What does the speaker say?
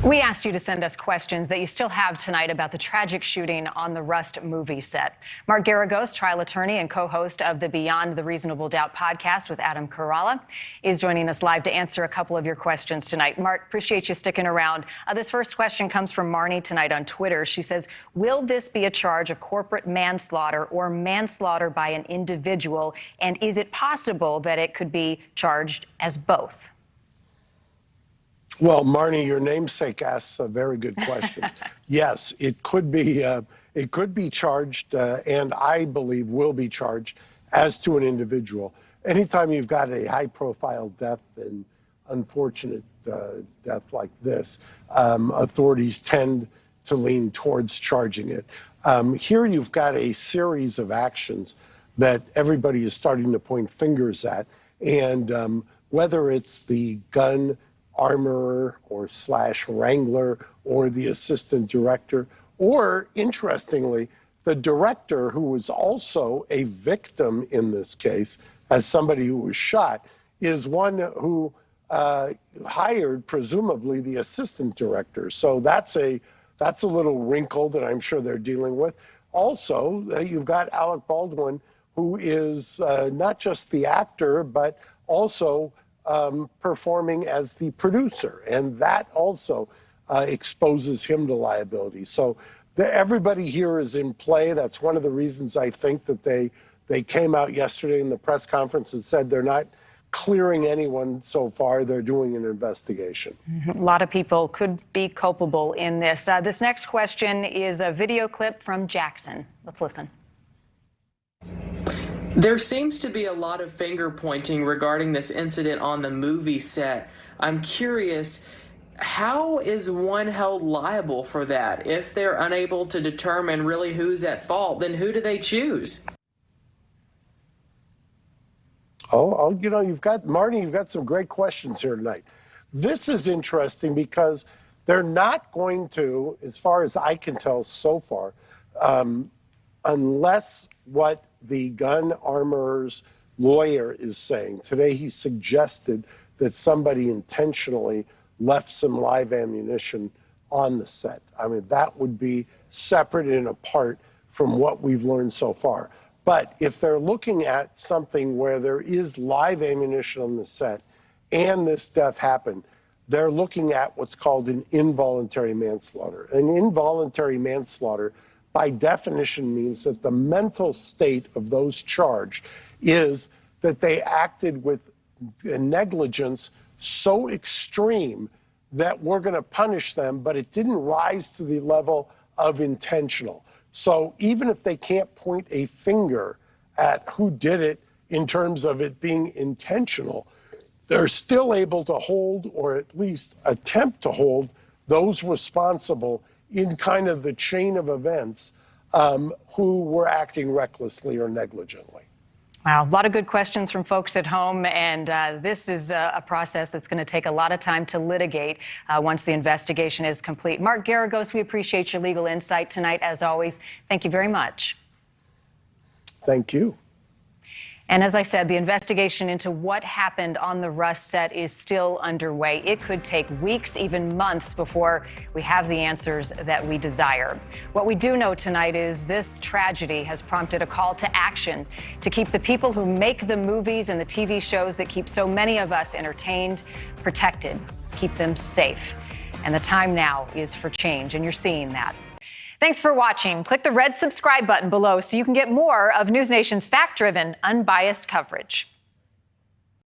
We asked you to send us questions that you still have tonight about the tragic shooting on the Rust movie set. Mark Geragos, trial attorney and co-host of the Beyond the Reasonable Doubt podcast with Adam Carolla, is joining us live to answer a couple of your questions tonight. Mark, appreciate you sticking around. This first question comes from Marnie tonight on Twitter. She says, will this be a charge of corporate manslaughter or manslaughter by an individual? And is it possible that it could be charged as both? Well, Marnie, your namesake asks a very good question. Yes, it could be charged, and I believe will be charged as to an individual. Anytime you've got a high-profile death and unfortunate death like this, authorities tend to lean towards charging it. Here you've got a series of actions that everybody is starting to point fingers at, and whether it's the gun armorer or / wrangler or the assistant director, or interestingly, the director who was also a victim in this case as somebody who was shot is one who hired presumably the assistant director. So that's a little wrinkle that I'm sure they're dealing with. Also, you've got Alec Baldwin, who is not just the actor, but also performing as the producer, and that also exposes him to liability. So everybody here is in play. That's one of the reasons I think that they came out yesterday in the press conference and said they're not clearing anyone so far. They're doing an investigation. A lot of people could be culpable in this. This next question is a video clip from Jackson. Let's listen. There seems to be a lot of finger pointing regarding this incident on the movie set. I'm curious, how is one held liable for that? If they're unable to determine really who's at fault, then who do they choose? You've got, Marnie, you've got some great questions here tonight. This is interesting because they're not going to, as far as I can tell so far, unless what the gun armorer's lawyer is saying. Today he suggested that somebody intentionally left some live ammunition on the set. I mean, that would be separate and apart from what we've learned so far. But if they're looking at something where there is live ammunition on the set and this death happened, they're looking at what's called an involuntary manslaughter. An involuntary manslaughter by definition means that the mental state of those charged is that they acted with negligence so extreme that we're going to punish them, but it didn't rise to the level of intentional. So even if they can't point a finger at who did it in terms of it being intentional, they're still able to hold, or at least attempt to hold, those responsible in kind of the chain of events who were acting recklessly or negligently. Wow, a lot of good questions from folks at home, and this is a process that's going to take a lot of time to litigate once the investigation is complete. Mark Geragos, we appreciate your legal insight tonight, as always. Thank you very much. Thank you. And as I said, the investigation into what happened on the Rust set is still underway. It could take weeks, even months, before we have the answers that we desire. What we do know tonight is this tragedy has prompted a call to action to keep the people who make the movies and the TV shows that keep so many of us entertained, protected, keep them safe. And the time now is for change, and you're seeing that. Thanks for watching. Click the red subscribe button below so you can get more of NewsNation's fact-driven, unbiased coverage.